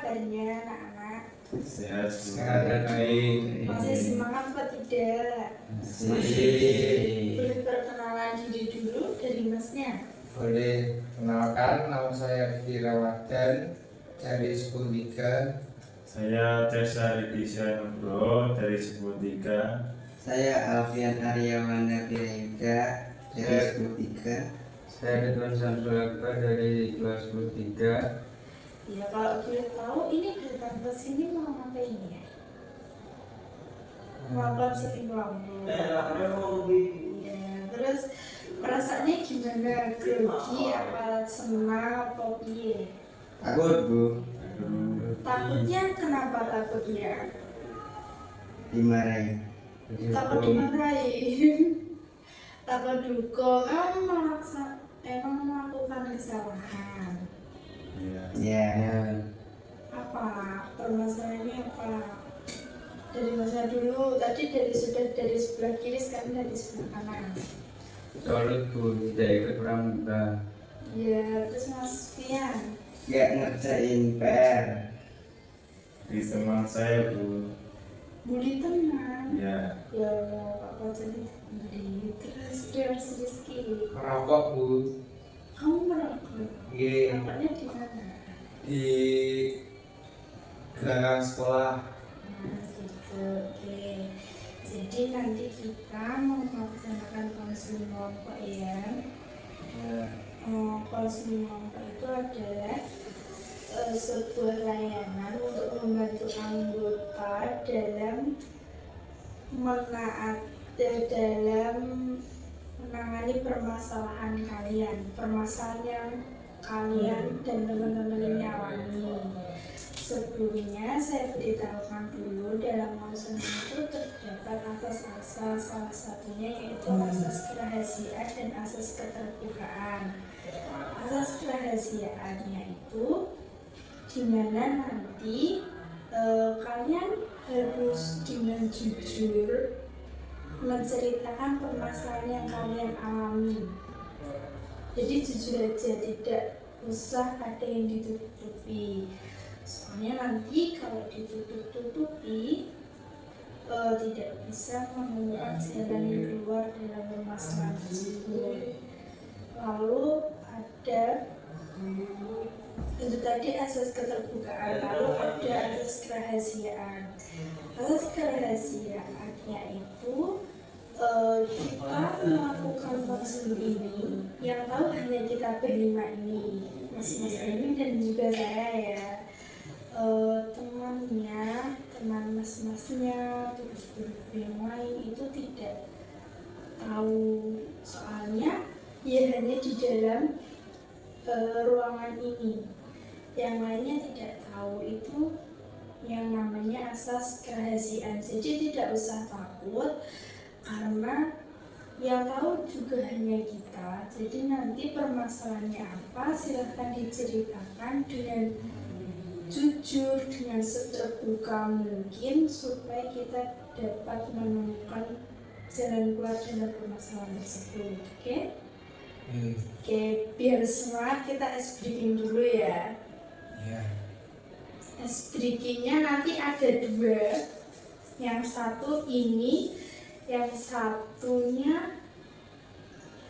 kabarnya anak-anak? Sehat dan baik. Masih semangat atau tidak? Masih. Boleh perkenalan diri dulu dari masnya? Boleh. Kenalkan, nama saya Riki Rawadan dari 103. Saya Tessa Ridisya Nugroho dari 103. Saya Alfian Aryawan Nabirega dari 103. Saya Ridwan Samsul Akbar dari kelas 103. Ya kalau boleh tahu ini datang ke sini mau ngapain ya? Mau konseling lampu. Ya, terus perasaannya gimana? Grogi apa senang apa piye? Takut Bu, Takutnya kenapa takutnya? dimarahin. Takut dimarahin. Takut dukung. Emang melakukan kesalahan. Ya, Apa permasalahannya apa? Dari masa dulu tadi sudah dari sebelah kiri, sekarang dari sebelah kanan. Soalnya Bu, tidak ikut pramuka. Ya, terus Mas Fian, gak ngerjain PR. Di teman saya Bu. bully teman. Ya. Ya Allah, Pak Fajar bully. Terus Rizky, Merokok Bu. kamu merokok? Iya. Merokoknya di mana? Di gelanggang sekolah. Nah, gitu, oke. Jadi nanti kita mau melaksanakan konseling kelompok ya. Konseling kelompok itu adalah sebuah layanan untuk membantu anggota dalam menangani permasalahan yang kalian dan teman-teman ini alami. Sebelumnya saya beritahukan dulu dalam konseling itu terdapat asas-asas, salah satunya yaitu asas kerahasiaan dan asas keterbukaan. Asas kerahasiaannya itu dimana nanti kalian harus dengan jujur menceritakan permasalahan yang kalian alami. Jadi jujur aja, tidak usah ada yang ditutupi. Soalnya nanti kalau ditutup-tutupi tidak bisa menemukan jalan keluar dalam permasalahan tersebut. Lalu ada itu tadi asas keterbukaan, lalu ada asas kerahasiaan. Asas kerahasiaannya itu kita melakukan konseling ini yang tahu hanya kita berlima ini, Mas Emi dan juga saya ya. Teman mas-masnya, terus guru yang lain itu tidak tahu, soalnya ya hanya di dalam ruangan ini, yang lainnya tidak tahu. Itu yang namanya asas kerahasiaan. Jadi tidak usah takut karena yang tahu juga hanya kita. Jadi nanti permasalahannya apa silahkan diceritakan dengan jujur, dengan seterbuka mungkin supaya kita dapat menemukan jalan keluar dalam permasalahan tersebut. Oke? Oke, biar semangat kita ice breaking dulu ya. Ice breakingnya nanti ada dua. Yang satu ini, yang satunya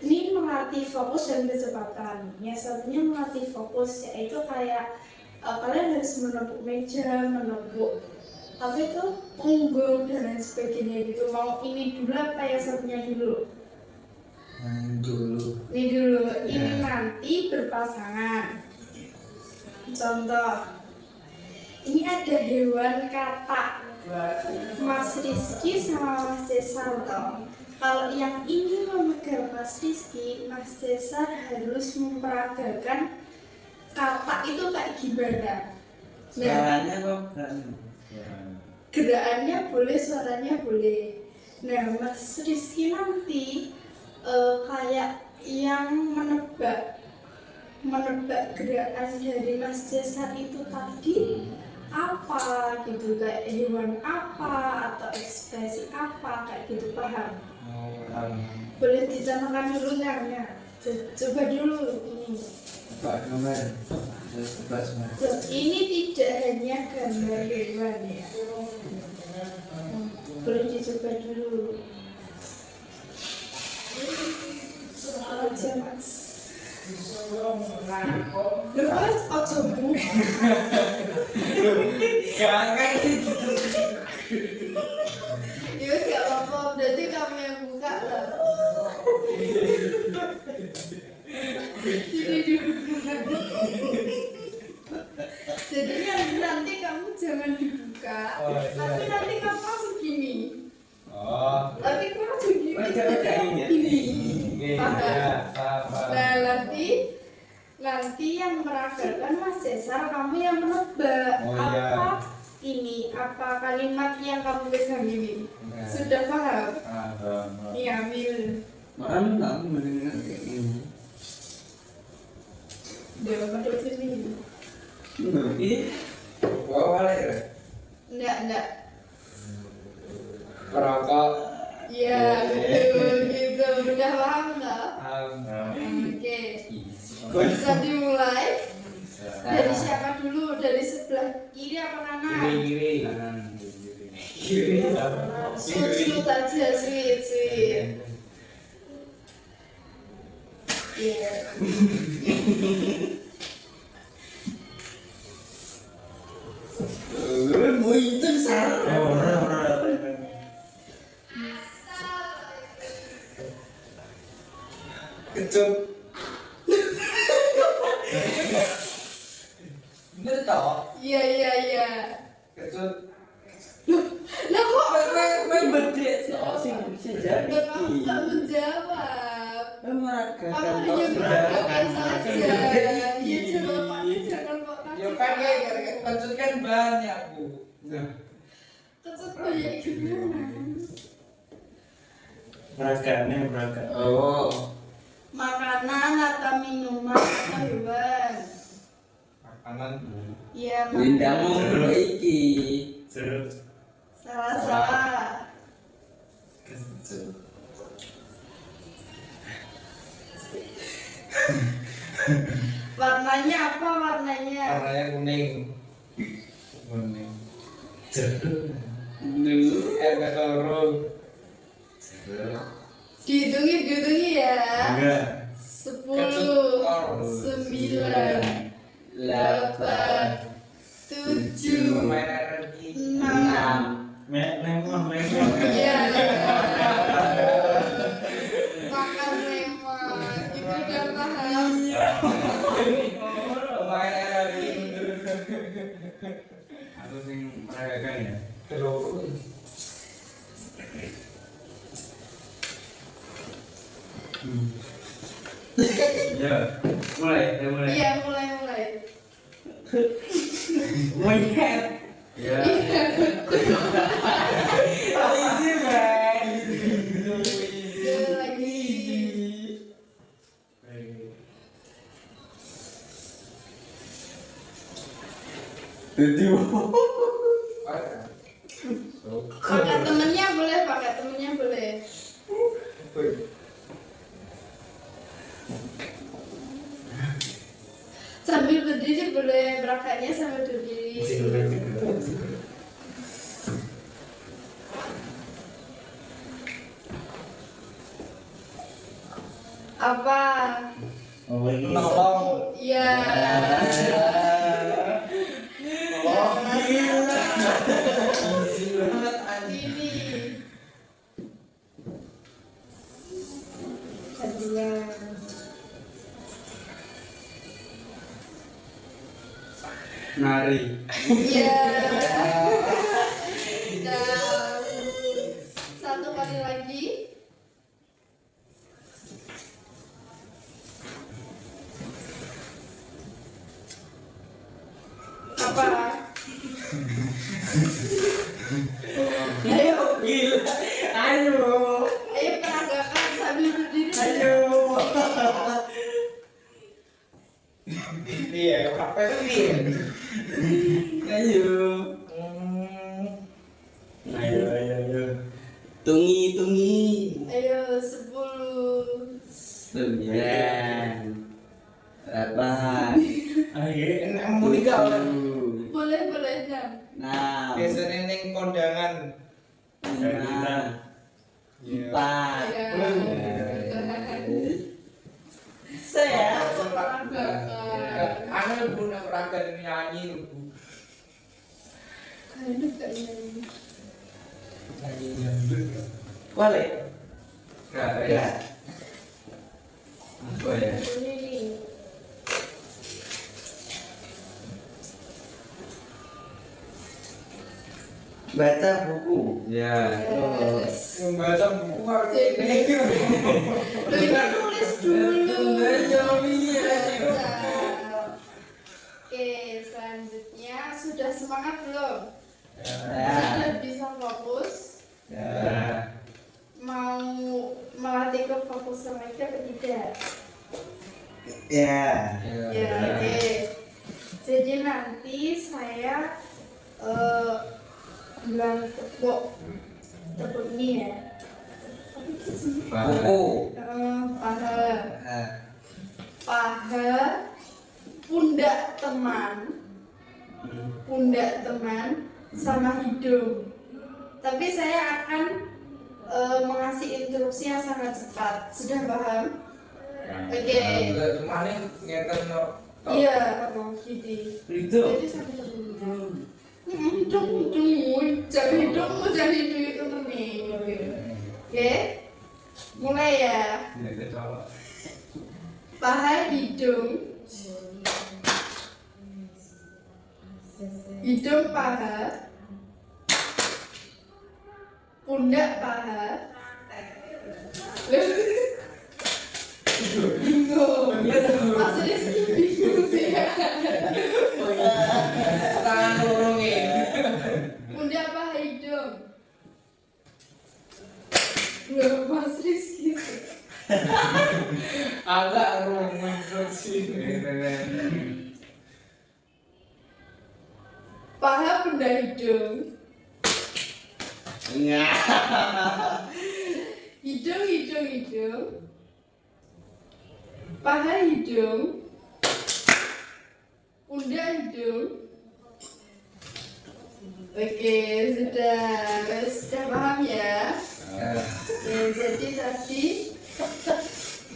ini melatih fokus dan kecepatan. Yang satunya melatih fokus, yaitu kayak kalian harus menepuk meja, menepuk apa itu punggung dan lain sebagainya gitu. Mau ini dulu apa yang satunya dulu? Ini dulu. Ini nanti berpasangan. Contoh, ini ada hewan katak, Mas Rizky sama Mas Desanto. Kalau yang ini memegang Mas Rizky, Mas Desa harus memperagakan katak itu kayak gimana. Suaranya kok Gerakannya boleh, suaranya boleh. Nah, Mas Rizky nanti kayak yang menebak gerakan dari Mas Desa itu tadi apa gitu, kayak hewan apa atau ekspresi apa kayak gitu, paham? Boleh dicontohkan dulu nggak? Coba dulu ini. Pak gambar. Tebak semua. Ini tidak hanya gambar hewan ya. Boleh dicoba dulu. Aja mas. Lepas ojo bu. Jangan Ya gak apa-apa. Berarti kamu yang buka lah. Jadi dibuka. Jadi nanti kamu jangan dibuka. Oh, iya. Tapi nanti kamu langsung gini. Oh. Tapi kamu begini. Oke, ya, paham. Nah nanti yang meragakan Mas Cesar, kamu yang menebak. Oh, iya. Apa kalimat yang kamu pegang ini? Enggak. Sudah paham? Paham. Iya, ambil. Makan kamu mendengar kayak gini. Udah pada sini. Ini bawa balik ya? Enggak. Perokok. Iya, betul gitu. Udah paham nggak? Paham. Oke. Bisa dimulai. Dari siapa dulu? Dari sebelah kiri apa kanan? Kiri. Kiri. Sweet aja, sweet. Iya. Mau itu salah. Kecut. Bener toh? Iya. Kecut. Lah kok Main bedek toh sing jadi. kamu nggak menjawab? Meragakan Kamu toh hanya meragakan sudah. saja. Ya jawabannya jangan kok Ya kan kecut kan banyak bu. kecut banyak gimana? Beragam. Oh. Makanan atau minuman atau hewan? Makanan. Iya, Lindang makanan. mau iki. Jeruk. Salah. Kecut. Warnanya apa warnanya? Warnanya kuning. Kuning. Jeruk. Agak lorong. Jeruk. Dihitungi ya. Enggak. 10, Kecut. 9, 8, 7, Main energi. 6. Lemon. Iya. Makan lemon. Ibu udah paham. Main energi. Aku sing meragakan ya. Telur. Ya, mulai. Iya, mulai. Monyet. Ya. Easy man. Dua lagi. Jadi Pakai temennya boleh. Sambil berdiri boleh, berakanya sambil berdiri. Apa? Nolong. Iya. Oh gila. Ini. Kedua. Nari. Iya. Nah, satu kali lagi. Apa? Ayo gila. Ayo. Ayo peragakan sambil berdiri. Ayo. Iya, apa sih? Ayo. Ayo. Tungi. Ayo 10, 9. Boleh Jam. Nah, Biasanya neng kondangan. nah, Iya. empat. Ya. Saya. Anu Bu nak peragan nyanyi Bu. Aduh kayaknya. Nyanyi dangdut. Boleh. Enggak Ya. Apa ya? Ini nih. Baca buku. Ya. Yes. Membaca buku harus ini. Kita tulis dulu. Baca. Oke, selanjutnya sudah semangat belum? Ya. Sudah bisa fokus? Ya. Mau melatih kefokusan lagi atau tidak? Ya. Ya, oke. Jadi nanti saya bilang tepuk ini ya. Apa itu sih? Buku. Paha, Ah. paha, pundak teman, sama hidung. Tapi saya akan mengasih instruksi yang sangat cepat. Sudah paham? Oke. Kemarin ngeten no. Iya, gitu. Itu. Jadi sampai hidung, jangan hidungmu jangan hidung itu nih. Oke, mulai ya. Paha, hidung paha, pundak paha. Bingung. Maksudnya sih bingung sih. Tangan nurungin. Pundak paha hidung. Loh, Mas Rizky. Agak nurungin sih. Paha, pundak hidung. Ya. Hidung. Paha hidung. Pundak hidung. Oke, sudah paham ya? Ya, jadi tadi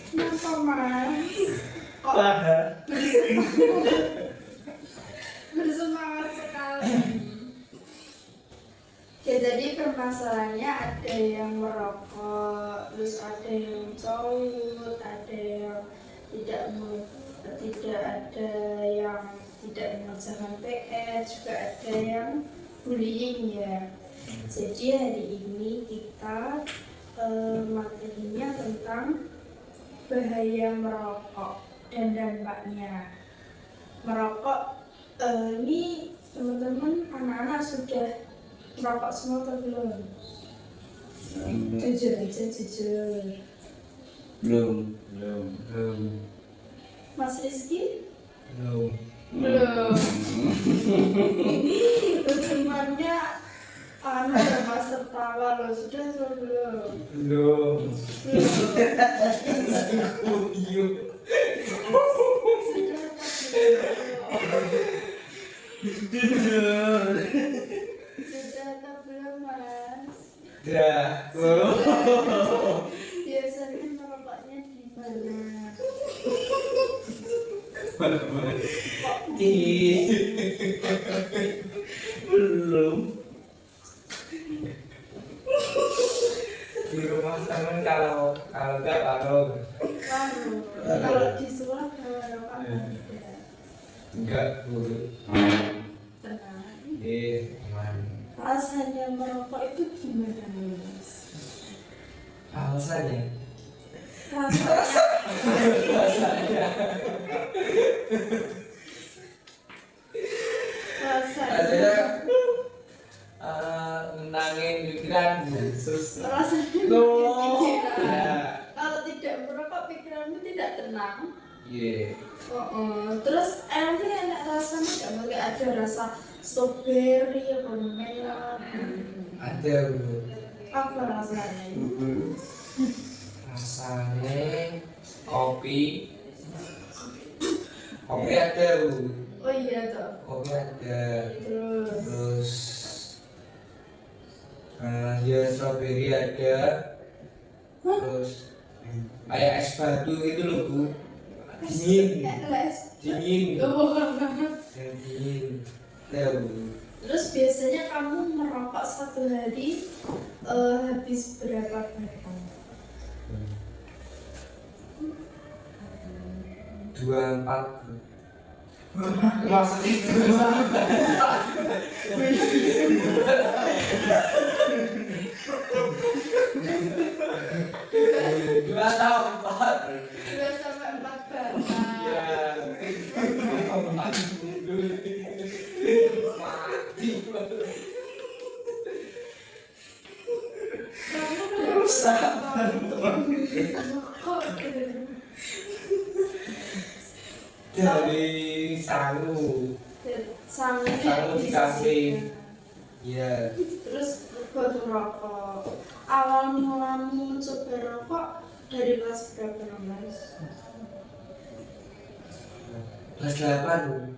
kenapa Mas? Kok bersemangat sekali. Ya, jadi permasalahannya ada yang merokok, terus ada yang cowok, ada yang tidak ada yang tidak mengerjakan PR, juga ada yang bullying ya. Jadi hari ini kita materinya tentang bahaya merokok dan dampaknya. Merokok ini teman-teman anak-anak sudah merokok semua atau belum? Jujur aja, jujur. Belum. Mas Rizky? Belum. Belum. Temannya anak dan mas tertawa loh, sudah atau belum? Belum. Sudah atau belum? Sudah atau belum Mas? Dah. Biasanya merokoknya di mana? Belum. Di rumah temen kalau enggak kalau Kalau di sekolah merokok tidak. enggak boleh. Tenang. Aman. Rasanya merokok itu gimana Mas? Alasannya Rasanya menangin pikiran terus rasanya No. pikiran. Ya. Kalau tidak merokok pikiranmu tidak tenang. Iya. Terus nanti enak rasanya nggak mungkin ada rasa strawberry apa merah. Ada Bu. Apa rasanya? Rasanya kopi ada Bu. Oh iya toh. kopi ada, Terus terus ya strawberry ada, terus kayak es batu itu loh Bu, dingin, dingin, Oh. yang dingin, ya Bu. Terus biasanya kamu merokok satu hari habis berapa batang? 24 maksudnya dua tahun empat 2 sampai 4 batang. mati Kamu rusak merokok dari sangu di kafe ya. Terus buat merokok. Awal mulamu coba rokok dari kelas berapa Mas? Kelas 8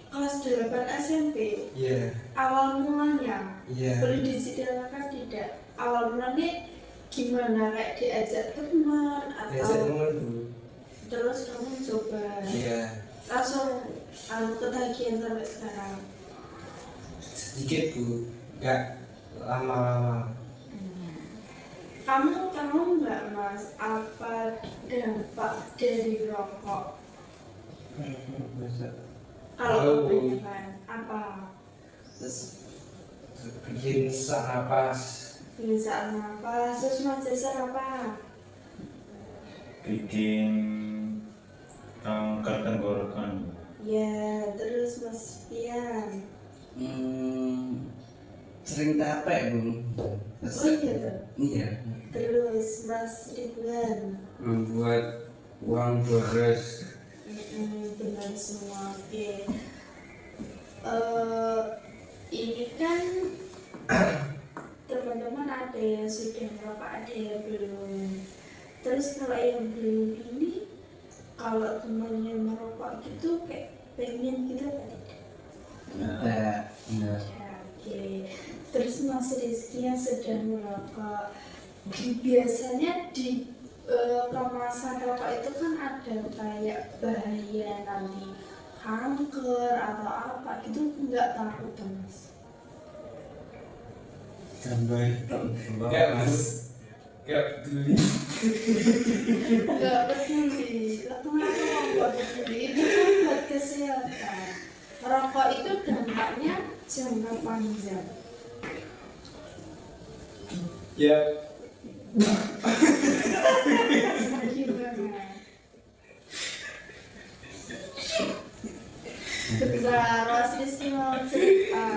Kelas 8 SMP. ya Awal mulanya ya boleh diceritakan tidak? Awal mulanya gimana, kayak diajak teman biasa atau temen Bu terus kamu coba ya langsung ketagihan sampai sekarang? sedikit Bu, nggak lama-lama. Kamu tahu nggak Mas apa dampak dari rokok? Kalau Tahu. kebanyakan apa? Terus bikin sesak napas, Bisa nafas, terus Mas Cesar apa? bikin kanker tenggorokan. Ya, terus Mas Pian. Sering capek Bu. Oh iya tuh. Iya. Terus Mas Ridwan. membuat uang boros. Benar semua. Oke. Ini kan teman-teman ada yang sudah merokok, ada yang belum. Terus kalau yang belum ini, kalau temannya merokok gitu kayak pengen gitu apa tidak? Enggak. Enggak. Ya, oke. Terus Mas Rizky yang sedang merokok, biasanya di kemasan rokok itu kan ada kayak bahaya nanti kanker atau apa gitu, nggak takut tuh Mas? Gambar enggak Mas, enggak peduli. Nggak peduli, kenapa nggak peduli? Itu kan buat kesehatan. Rokok itu dampaknya jangka panjang. Ya Gimana? Bentar, Mas Rizky mau cerita.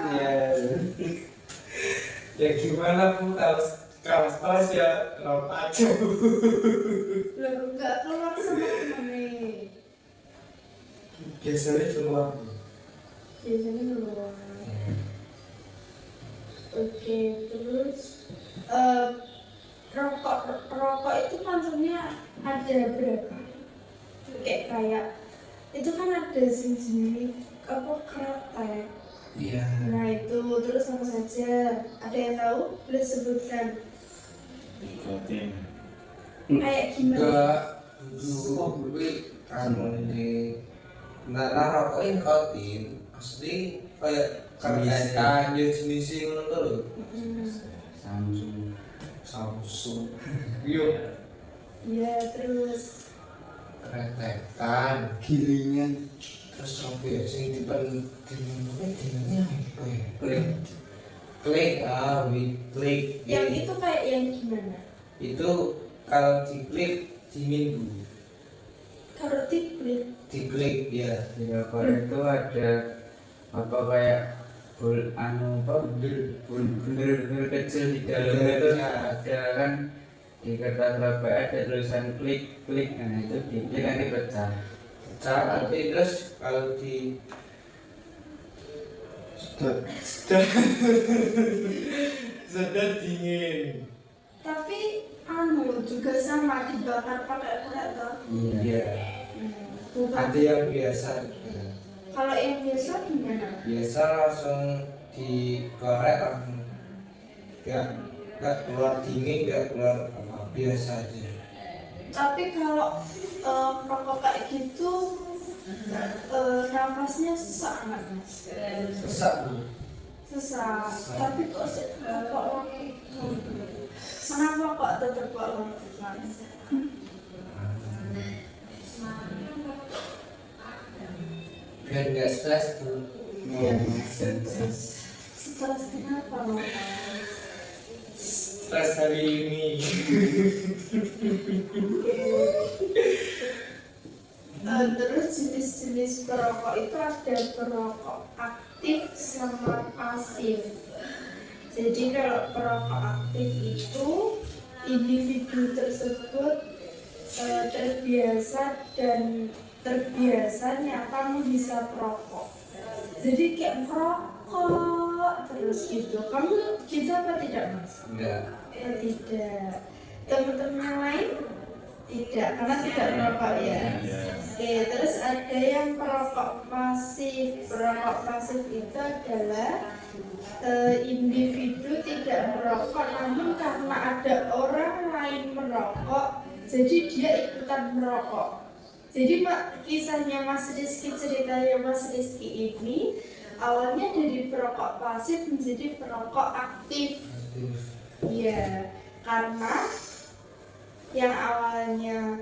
ya gimana Bu, kalau stres ya laut aja Bu. Loh, nggak keluar sama temennya. Biasanya keluar Bu. Biasanya keluar. Oke, terus rokok itu maksudnya ada berapa? Kayak itu kan ada jenis apa kretek. Iya. Nah itu terus sama saja. Ada yang tahu? Boleh sebutkan. Nikotin. Kayak gimana? Enggak dulu anu ini nah rokok nikotin pasti kayak keretekan jenis ngono to lho. Samsung yuk Iya terus. keretekan gilingan terus sampai sing dinamanya apa ya klik klik Yang itu kayak yang gimana? itu kalau diklik dingin Bu. Kalau Diklik ya Di rokok itu ada apa kayak bunder kecil di dalamnya itu ada kan di kertas rokok ada tulisan klik klik, nah itu diklik nanti pecah. pecah nanti terus kalau di sudah dingin tapi anu juga sama dibakar pakai korek toh. Iya. ya Bukan. ada yang biasa Kalau yang biasa gimana? Biasa langsung digoreng langsung, nggak keluar dingin, nggak keluar apa, biasa aja. Tapi kalau rokok kayak gitu nafasnya sesak nggak mas? Sesak Bu. Sesak. Tapi kok lakukan? Kenapa kok tetap kok lakukan? Biar nggak stres tuh. Stres kenapa loh? Stres hari ini. Terus jenis-jenis perokok itu ada perokok aktif sama pasif. Jadi kalau perokok aktif itu individu tersebut terbiasanya kamu bisa perokok. Jadi kayak merokok terus gitu. Kamu gitu apa tidak mas? Enggak. Tidak. Teman-teman yang lain? Tidak, karena tidak merokok ya. Oke, terus ada yang perokok pasif. Perokok pasif itu adalah individu tidak merokok, namun karena ada orang lain merokok, jadi dia ikutan merokok. Jadi kisahnya Mas Rizky, ceritanya Mas Rizky ini awalnya dari perokok pasif menjadi perokok aktif. Iya, karena yang awalnya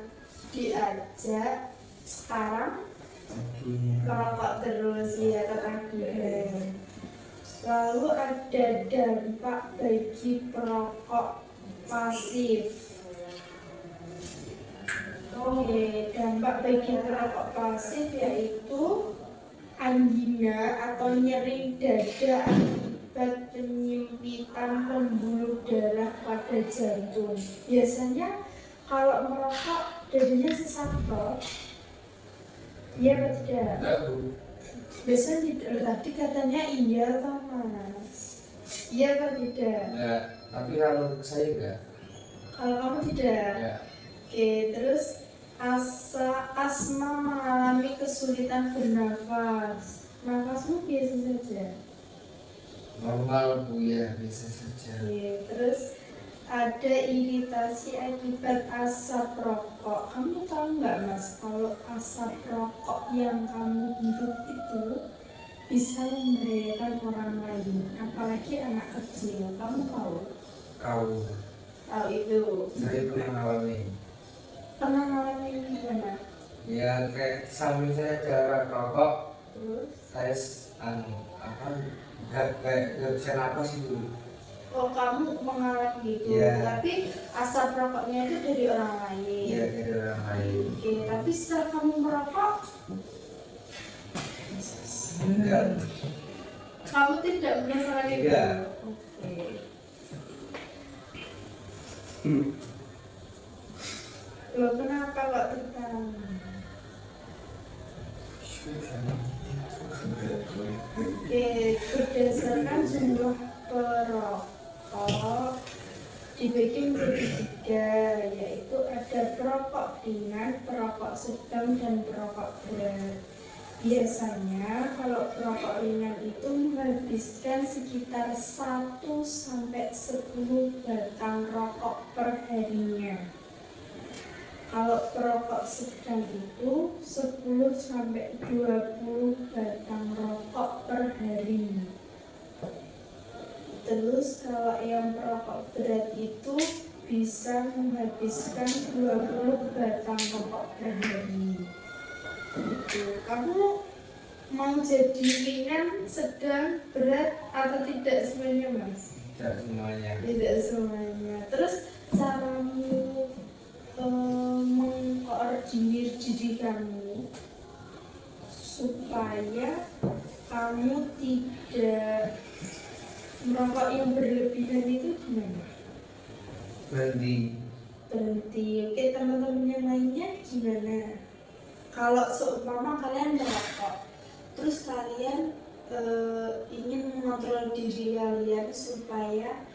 diajak sekarang merokok terus ya ketagihan. Lalu ada dampak bagi perokok pasif. Oke, dampak bagi perokok pasif yaitu angina atau nyeri dada akibat penyempitan pembuluh darah pada jantung. Biasanya kalau merokok dadanya sesak kok. Iya atau tidak? Biasanya tidak. Tadi katanya iya atau mas? Iya atau tidak? Enggak. Tapi kalau saya enggak. Kalau kamu tidak? Ya. Oke, terus asma mengalami kesulitan bernafas. Nafasmu biasa saja. Normal Bu ya, biasa saja. Oke, terus ada iritasi akibat asap rokok. Kamu tahu nggak mas, kalau asap rokok yang kamu hirup itu bisa membahayakan orang lain, apalagi anak kecil. Kamu tahu? Kau. Tahu itu? Saya pernah ngalamin. Pernah ngalamin gimana? Ya kayak samping saya ada rokok, Terus? saya nggak bisa napas itu. Oh, kamu mengalami gitu, Iya. tapi asap rokoknya itu dari orang lain. Iya, dari orang lain. Oke, tapi setelah kamu merokok, Enggak. kamu tidak merasakan itu. Tidak. Oke. Loh, kenapa kok tertarik? Oke, berdasarkan jumlah perokok dibagi menjadi 3, yaitu ada perokok ringan, perokok sedang, dan perokok berat. Biasanya kalau perokok ringan itu menghabiskan sekitar 1-10 batang rokok per harinya. Kalau perokok sedang itu 10-20 batang rokok per hari. Terus kalau yang perokok berat itu bisa menghabiskan 20 batang rokok per hari. Gitu. Kamu mau jadi ringan, sedang, berat atau tidak semuanya mas? Tidak semuanya. Tidak semuanya. Terus caramu mengkoordinir diri kamu supaya kamu tidak merokok yang berlebihan itu gimana? Berhenti. Oke, teman-teman yang lainnya gimana? Kalau seumpama kalian merokok, terus kalian ingin mengontrol diri kalian supaya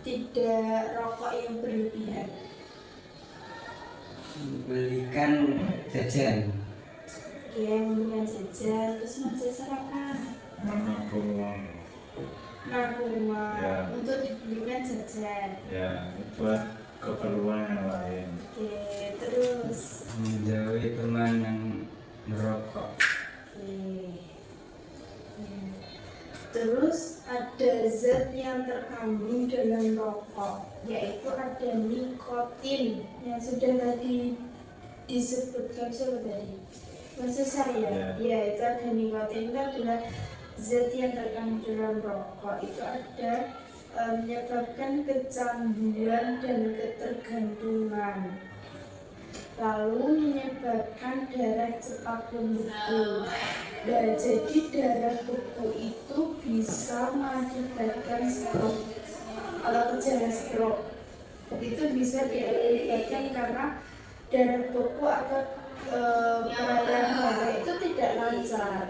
tidak rokok yang berlebihan. Belikan jajan. Oke, memberikan jajan. Terus Mas Cesar apa? menabung uang. Nabung uang Ya. untuk dibelikan jajan. Ya, buat keperluan yang lain. Oke, terus menjauhi teman yang merokok. oke. Terus ada zat yang terkandung dalam rokok, yaitu ada nikotin yang sudah tadi disebutkan siapa tadi? Mas Cesar ya? Ya, itu ada nikotin, itu adalah zat yang terkandung dalam rokok. Itu ada menyebabkan kecanduan dan ketergantungan, lalu menyebabkan darah cepat membeku. Nah, jadi darah beku itu bisa mengakibatkan stroke. Kalau gejala stroke itu bisa diakibatkan karena darah beku atau peradangan darah itu tidak lancar.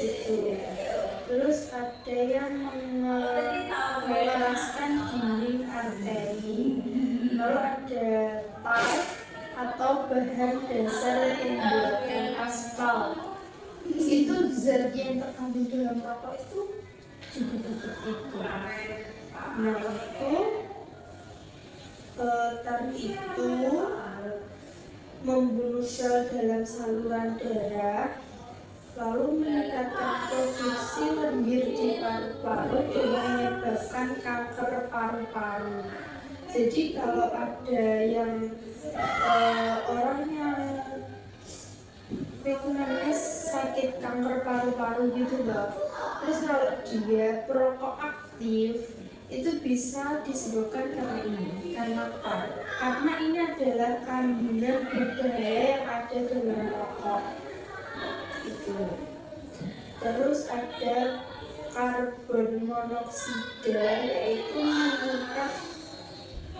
Itu. Terus ada yang mengeraskan dinding arteri, lalu ada tar atau bahan dasar pembuatan aspal. Itu zat yang terkandung dalam rokok itu juga itu. Nah itu tar itu membunuh sel dalam saluran darah, lalu meningkatkan produksi lendir di paru-paru dan menyebabkan kanker paru-paru. Jadi kalau ada yang orang yang namanya sakit kanker paru-paru gitu loh, terus kalau dia perokok aktif itu bisa disebabkan karena ini. Karena apa? Karena ini adalah kandungan berbahaya yang ada dalam rokok itu. Terus ada karbon monoksida, yaitu mengikat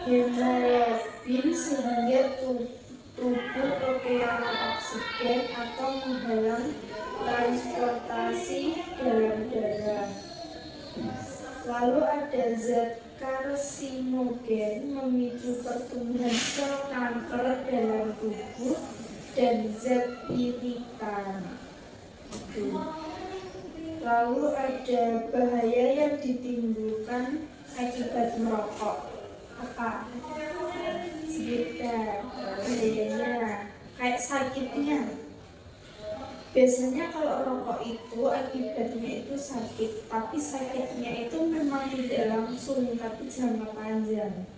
hemoglobin sehingga tubuh kekurangan oksigen atau menghalang transportasi dalam darah. Lalu ada zat karsinogen memicu pertumbuhan sel kanker dalam tubuh dan zat iritan. Lalu ada bahaya yang ditimbulkan akibat merokok. Apa? Sebutkan bahayanya, kayak sakitnya. Biasanya kalau rokok itu akibatnya itu sakit, tapi sakitnya itu memang tidak langsung, tapi jangka panjang.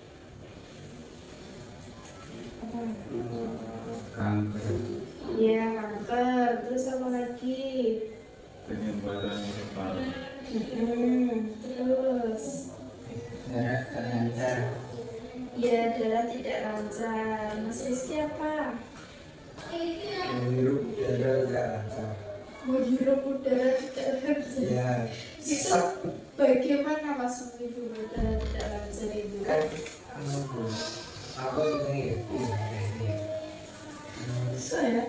Apa? Kanker. Ya, kanker. Terus apa lagi? Penyumbatan paru. Terus Darah lancar. ya, darah tidak lancar. Mas Rizky apa? menghirup udara tidak lancar. Menghirup udara tidak lancar. Ya, Itu bagaimana Mas menghirup udara tidak lancar itu? kan aku ini Bisa ya?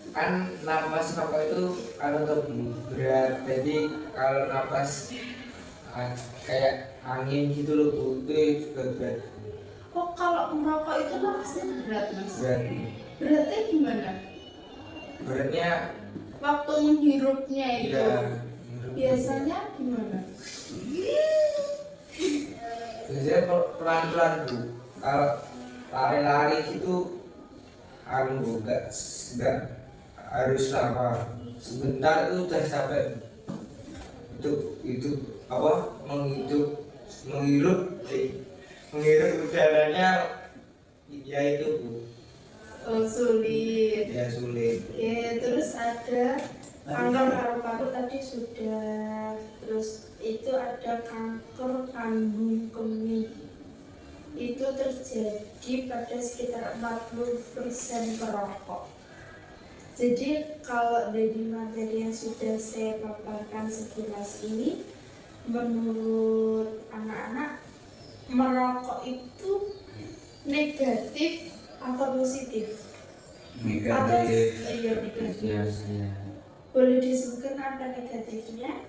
kan napas rokok itu kalau untuk berat, jadi kalau napas kayak angin gitu loh Bu, itu juga berat. Oh, kalau merokok itu napasnya berat Mas? Berat. Beratnya gimana? Beratnya Waktu menghirupnya itu ya biasanya gimana? biasanya pelan-pelan Bu. Kalau lari-lari gitu enggak harus lama, sebentar itu udah sampai itu apa menghirup udaranya ya itu Bu. Oh, sulit. Ya sulit. Ya, terus ada kanker paru-paru tadi sudah. Terus itu ada kanker kandung kemih. Itu terjadi pada sekitar 40% perokok. Jadi kalau dari materi yang sudah saya paparkan sekilas ini, menurut anak-anak merokok itu negatif atau positif? Atau Negatif. iya negatif. Ya, ya. Boleh disebutkan apa negatifnya?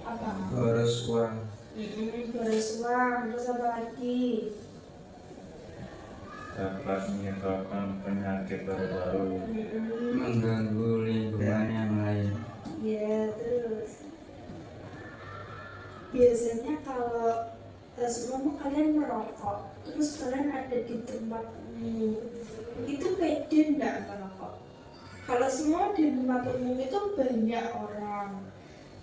Apa? Boros uang. Boros uang. Terus apa lagi? dapat menyebabkan penyakit baru-baru. mengganggu lingkungan yang lain. Ya, terus biasanya kalau seumpama kalian merokok, terus kalian ada di tempat umum, itu pede enggak merokok? Kalau semua di tempat umum itu banyak orang,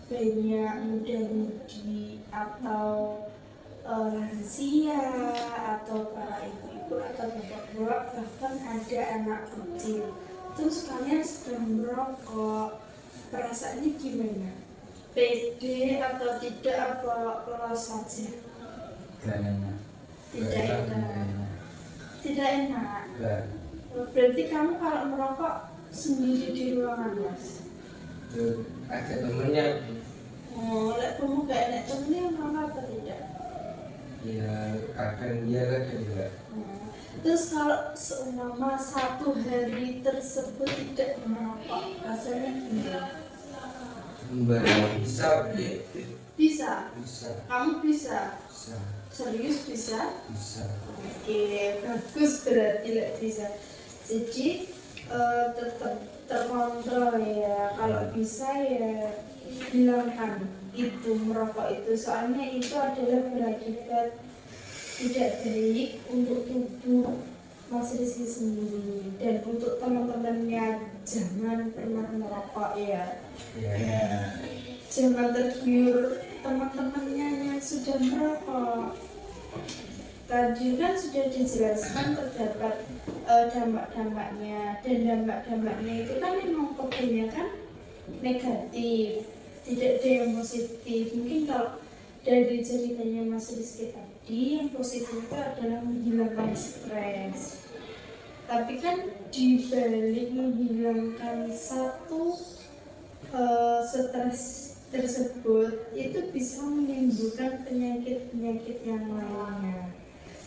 banyak muda-mudi atau lansia atau para ibu-ibu atau bapak-bapak, bahkan ada anak kecil, terus kalian sedang merokok, perasaannya gimana? Pede atau tidak, apa lolos saja? Gayanya. Tidak enak. Tidak enak. Enggak. Berarti kamu kalau merokok sendiri di ruangan, Mas? Tuh, ada temennya. Oh, lek kamu gak enak temennya merokok atau tidak? Ya kadang dia kadang enggak. Terus kalau seumpama satu hari tersebut tidak merokok, rasanya gimana? Bisa, Bisa? bisa, Kamu bisa? bisa, Serius bisa? bisa. Oke, bagus berarti lek bisa. Jadi tetap terkontrol ya. Kalau bisa ya hilangkan itu merokok itu. Soalnya itu adalah berakibat tidak baik untuk tubuh Mas Rizky sendiri dan untuk teman-temannya. Jangan pernah merokok ya. Ya, Jangan tergiur teman-temannya yang sudah merokok. Tadi kan sudah dijelaskan terdapat dampak-dampaknya, dan dampak-dampaknya itu kan memang kebanyakan negatif, tidak ada yang positif. Mungkin kalau dari ceritanya Mas Rizky tadi, yang positif itu adalah menghilangkan stres. Tapi kan di balik menghilangkan satu stres tersebut itu bisa menimbulkan penyakit-penyakit yang lainnya.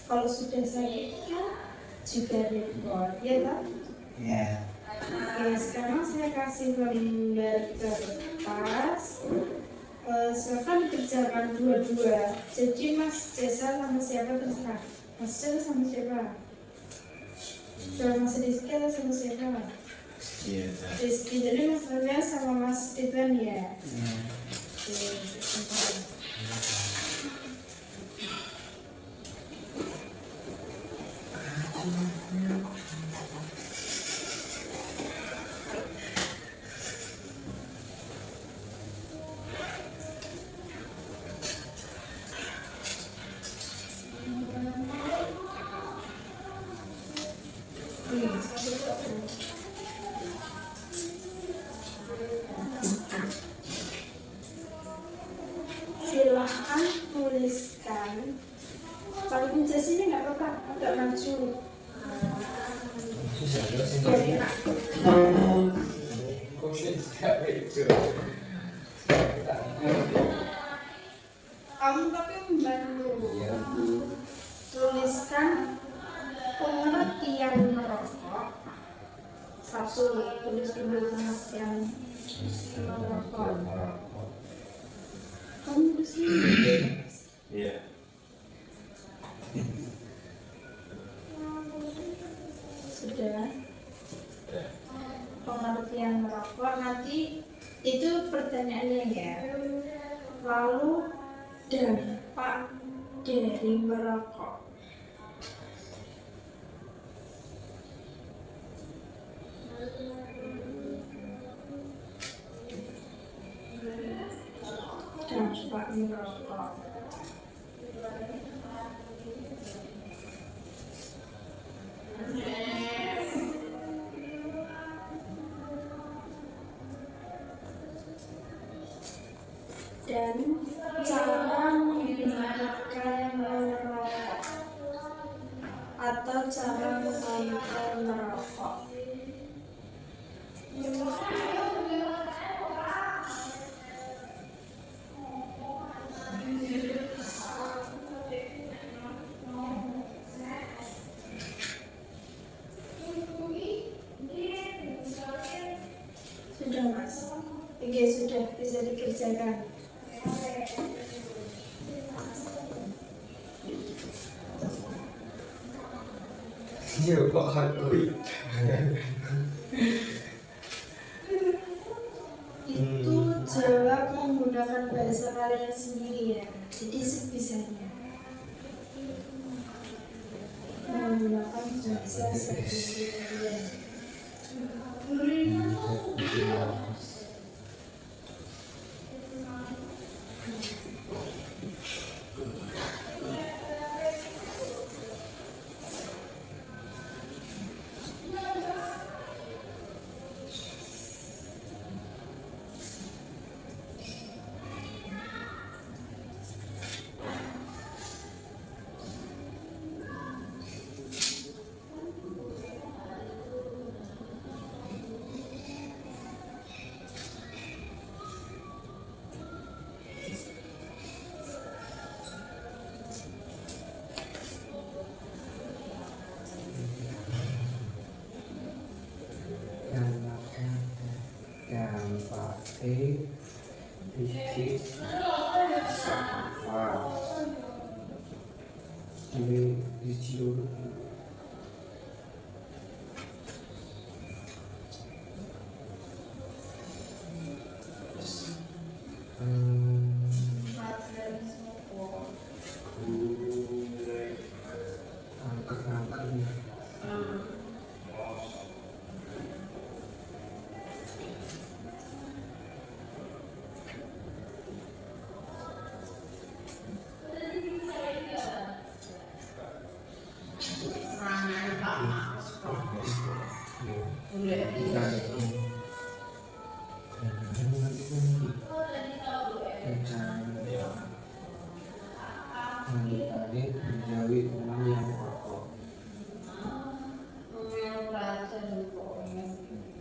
Kalau sudah sakit kan juga repot, ya Pak? Ya. Oke, sekarang saya kasih lembar kertas. Silakan kerjakan dua-dua. Jadi Mas Jesa sama siapa terserah? Mas Jesa sama siapa? Sama Mas Rizky atau sama siapa? iya. Rizky, jadi Mas Rania sama Mas Ivan ya? Oke, silahkan tuliskan. Kalau penjelasannya nggak apa-apa, agak maju. Biar enak. Kamu tapi membantu. Tuliskan pengertian merokok. Satu, tulis dulu pengertian merokok. Kamu di sini. Iya. Sudah. Pengertian merokok, nanti itu pertanyaannya ya. Lalu dampak dari merokok. Dampak merokok. Dan cara menghentikan merokok atau cara mengontrol merokok. Sudah Mas? Oke, sudah bisa dikerjakan. Iya kok hakui. Itu jawab menggunakan bahasa kalian sendiri ya. Jadi sebisanya menggunakan bahasa sendiri kalian. Bikin sampah ini dicium. Angkat-angkatnya. Menjauhi teman yang merokok. Menjauhi teman yang merokok.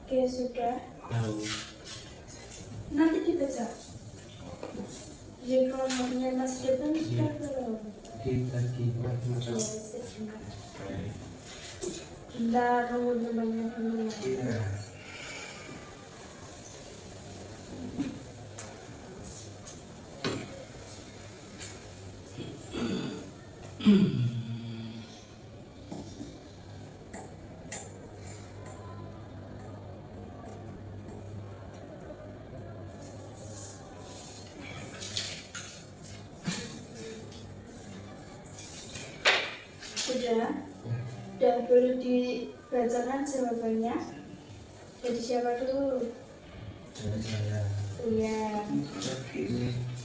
Oke, sudah. Nanti dibaca. Jadi kalau maunya Mas Depan sudah belum? Kita masuk. Bentar, nunggu banyak dulu. Iya. Sudah boleh dibacakan jawabannya. Jadi siapa dulu? Saya. Iya.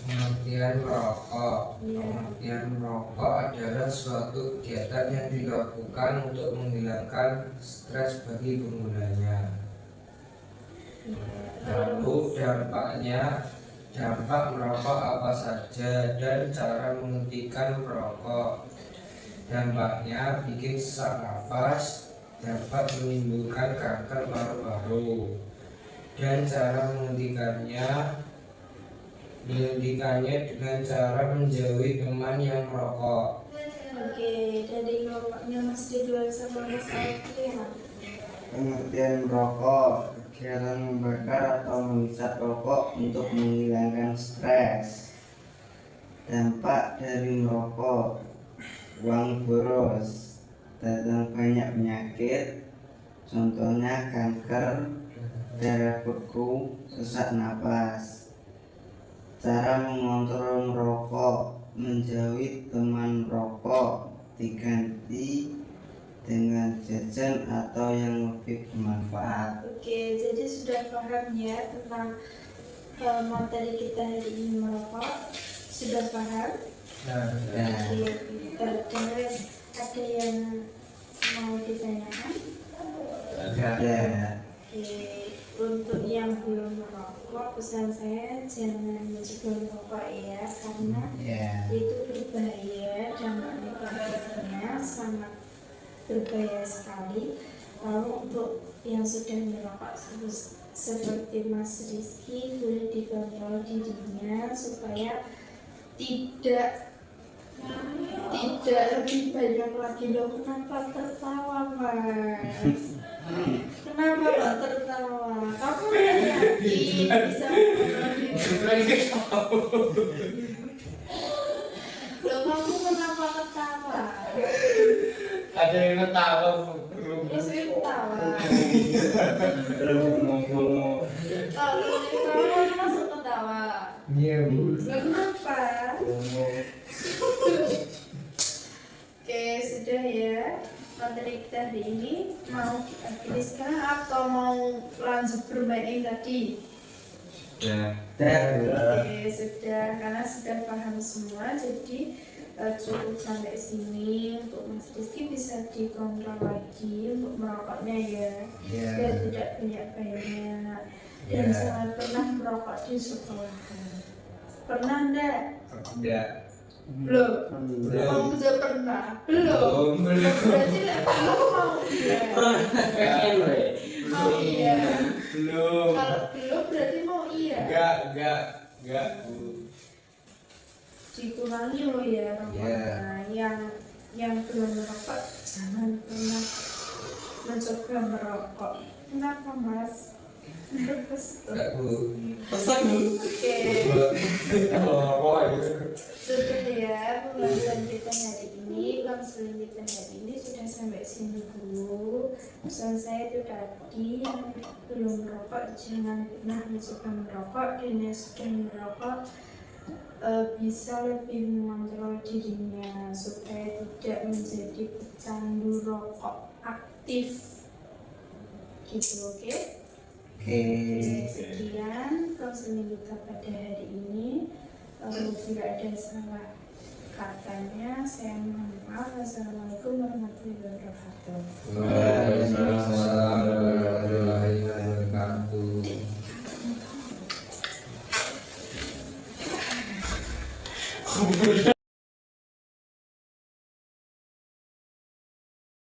Pengertian merokok. Iya. Pengertian merokok adalah suatu kegiatan yang dilakukan untuk menghilangkan stres bagi penggunanya. Lalu dampak merokok apa saja dan cara menghentikan merokok. Dampaknya bikin sesak nafas, dapat menimbulkan kanker paru-paru, dan cara menghentikannya dengan cara menjauhi teman yang merokok. Oke, dari merokoknya Mas Ridwan sama Mas Alfi ya. Pengertian merokok, kegiatan membakar atau menghisap rokok untuk menghilangkan stres. Dampak dari merokok, uang boros, datang banyak penyakit, contohnya kanker, darah beku, sesak napas. Cara mengontrol merokok, menjauhi teman merokok, diganti dengan jajan atau yang lebih bermanfaat. Oke, jadi sudah paham ya tentang materi kita hari ini merokok. Sudah paham? Ya. Terus ada yang mau ditanyakan? Ada. Oke. untuk yang belum merokok, pesan saya jangan mencoba merokok ya, karena itu berbahaya, dampak negatifnya sangat berbahaya sekali. Lalu untuk yang sudah merokok seperti Mas Rizky, boleh dikontrol dirinya supaya tidak lebih banyak lagi. Loh, kenapa tertawa Mas? Kenapa Pak tertawa? Kamu yakin bisa mengontrol diri? Loh, kamu kenapa ketawa? Ada yang ketawa. Terus dia ketawa. Terus ngomong Kalau ketawa kamu langsung ketawa. Iya bu. Loh, kenapa? Oke, sudah ya. Materi kita hari ini mau akhiri sekarang atau mau lanjut bermain yang tadi? Oke, sudah, karena sudah paham semua, jadi cukup sampai sini. Untuk Mas Rizky bisa dikontrol lagi untuk merokoknya ya, biar tidak banyak banyak. Dan jangan pernah merokok di sekolahan. Pernah enggak? Enggak. Belum. Kamu sudah pernah? Belum. Berarti belum mau iya. Mau iya. Belum. Kalau belum berarti mau iya. Enggak bu. Dikurangi loh ya rokoknya. Yang belum merokok jangan pernah mencoba merokok. Kenapa Mas? Enggak bu. pesan bu. Oke. Oh Sudah ya pembahasan kita hari ini, konseling kita hari ini sudah sampai sini dulu. Pesan saya itu tadi, yang belum merokok jangan pernah mencoba merokok, dan yang sudah merokok bisa lebih mengontrol dirinya supaya tidak menjadi pecandu rokok aktif. Gitu, oke? Sekian konseling kita pada hari ini. Bila ada salah katanya, saya mohon maaf. Wassalamualaikum warahmatullahi wabarakatuh.